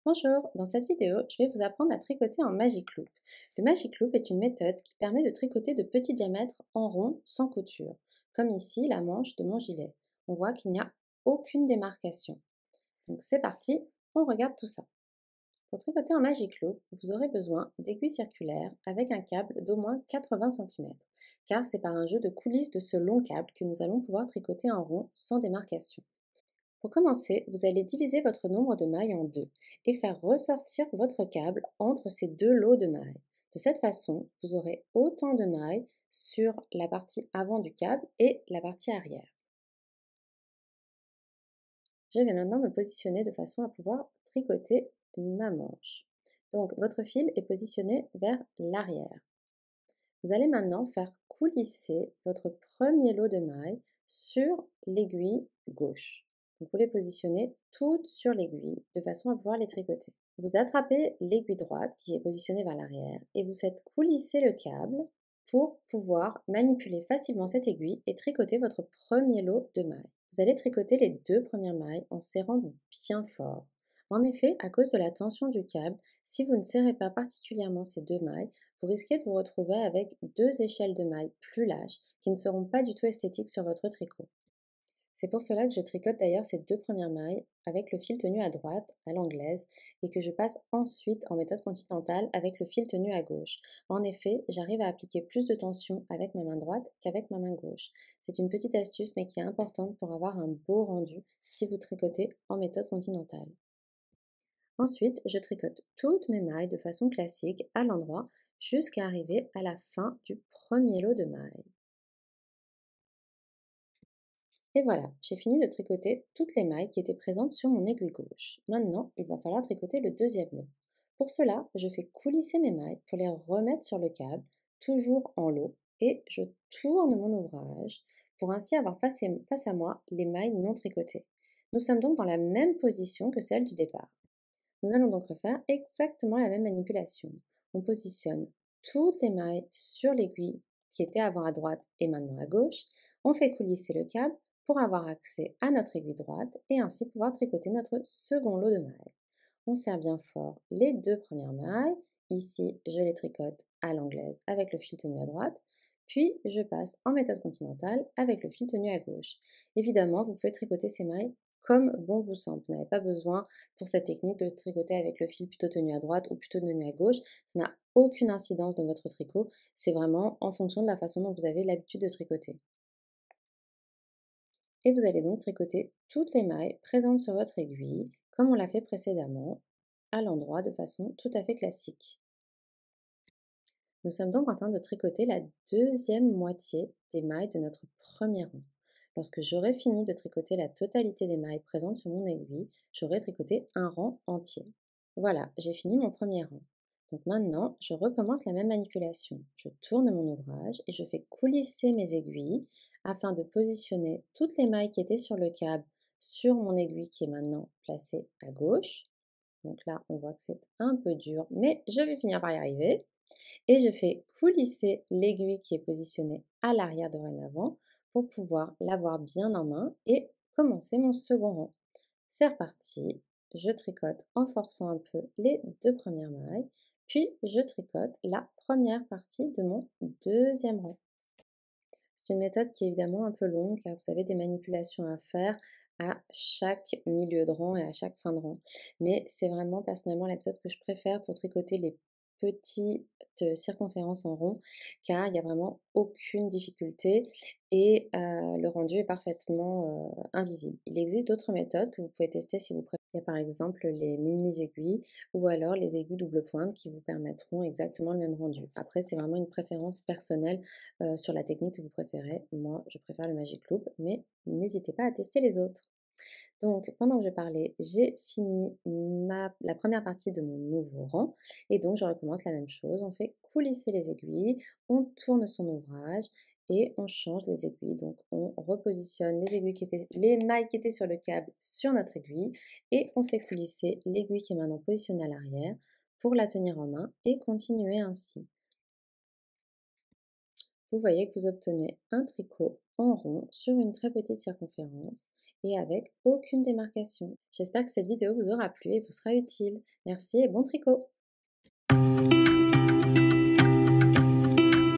Bonjour, dans cette vidéo, je vais vous apprendre à tricoter en Magic Loop. Le Magic Loop est une méthode qui permet de tricoter de petits diamètres en rond sans couture, comme ici la manche de mon gilet. On voit qu'il n'y a aucune démarcation. Donc c'est parti, on regarde tout ça. Pour tricoter en Magic Loop, vous aurez besoin d'aiguilles circulaires avec un câble d'au moins 80 cm, car c'est par un jeu de coulisses de ce long câble que nous allons pouvoir tricoter en rond sans démarcation. Pour commencer, vous allez diviser votre nombre de mailles en deux et faire ressortir votre câble entre ces deux lots de mailles. De cette façon, vous aurez autant de mailles sur la partie avant du câble et la partie arrière. Je vais maintenant me positionner de façon à pouvoir tricoter ma manche. Donc, votre fil est positionné vers l'arrière. Vous allez maintenant faire coulisser votre premier lot de mailles sur l'aiguille gauche. Vous les positionnez toutes sur l'aiguille de façon à pouvoir les tricoter. Vous attrapez l'aiguille droite qui est positionnée vers l'arrière et vous faites coulisser le câble pour pouvoir manipuler facilement cette aiguille et tricoter votre premier lot de mailles. Vous allez tricoter les deux premières mailles en serrant bien fort. En effet, à cause de la tension du câble, si vous ne serrez pas particulièrement ces deux mailles, vous risquez de vous retrouver avec deux échelles de mailles plus lâches qui ne seront pas du tout esthétiques sur votre tricot. C'est pour cela que je tricote d'ailleurs ces deux premières mailles avec le fil tenu à droite, à l'anglaise, et que je passe ensuite en méthode continentale avec le fil tenu à gauche. En effet, j'arrive à appliquer plus de tension avec ma main droite qu'avec ma main gauche. C'est une petite astuce mais qui est importante pour avoir un beau rendu si vous tricotez en méthode continentale. Ensuite, je tricote toutes mes mailles de façon classique à l'endroit jusqu'à arriver à la fin du premier lot de mailles. Et voilà, j'ai fini de tricoter toutes les mailles qui étaient présentes sur mon aiguille gauche. Maintenant, il va falloir tricoter le deuxième lot. Pour cela, je fais coulisser mes mailles pour les remettre sur le câble, toujours en lot, et je tourne mon ouvrage pour ainsi avoir face à moi les mailles non tricotées. Nous sommes donc dans la même position que celle du départ. Nous allons donc refaire exactement la même manipulation. On positionne toutes les mailles sur l'aiguille qui était avant à droite et maintenant à gauche. On fait coulisser le câble pour avoir accès à notre aiguille droite et ainsi pouvoir tricoter notre second lot de mailles. On serre bien fort les deux premières mailles. Ici, je les tricote à l'anglaise avec le fil tenu à droite. Puis, je passe en méthode continentale avec le fil tenu à gauche. Évidemment, vous pouvez tricoter ces mailles comme bon vous semble. Vous n'avez pas besoin pour cette technique de tricoter avec le fil plutôt tenu à droite ou plutôt tenu à gauche. Ça n'a aucune incidence dans votre tricot. C'est vraiment en fonction de la façon dont vous avez l'habitude de tricoter. Et vous allez donc tricoter toutes les mailles présentes sur votre aiguille, comme on l'a fait précédemment, à l'endroit de façon tout à fait classique. Nous sommes donc en train de tricoter la deuxième moitié des mailles de notre premier rang. Lorsque j'aurai fini de tricoter la totalité des mailles présentes sur mon aiguille, j'aurai tricoté un rang entier. Voilà, j'ai fini mon premier rang. Donc maintenant, je recommence la même manipulation. Je tourne mon ouvrage et je fais coulisser mes aiguilles afin de positionner toutes les mailles qui étaient sur le câble sur mon aiguille qui est maintenant placée à gauche. Donc là, on voit que c'est un peu dur, mais je vais finir par y arriver. Et je fais coulisser l'aiguille qui est positionnée à l'arrière dorénavant pour pouvoir l'avoir bien en main et commencer mon second rang. C'est reparti, je tricote en forçant un peu les deux premières mailles, puis je tricote la première partie de mon deuxième rang. C'est une méthode qui est évidemment un peu longue car vous avez des manipulations à faire à chaque milieu de rang et à chaque fin de rang. Mais c'est vraiment personnellement la méthode que je préfère pour tricoter les petites circonférences en rond car il n'y a vraiment aucune difficulté et le rendu est parfaitement invisible. Il existe d'autres méthodes que vous pouvez tester si vous préférez. Il y a par exemple les mini aiguilles ou alors les aiguilles double pointe qui vous permettront exactement le même rendu. Après, c'est vraiment une préférence personnelle sur la technique que vous préférez. Moi, je préfère le Magic Loop, mais n'hésitez pas à tester les autres. Donc, pendant que je parlais, j'ai fini la première partie de mon nouveau rang et donc je recommence la même chose. On fait coulisser les aiguilles, on tourne son ouvrage et on change les aiguilles. Donc, on repositionne les mailles qui étaient sur le câble sur notre aiguille et on fait coulisser l'aiguille qui est maintenant positionnée à l'arrière pour la tenir en main et continuer ainsi. Vous voyez que vous obtenez un tricot en rond sur une très petite circonférence et avec aucune démarcation. J'espère que cette vidéo vous aura plu et vous sera utile. Merci et bon tricot!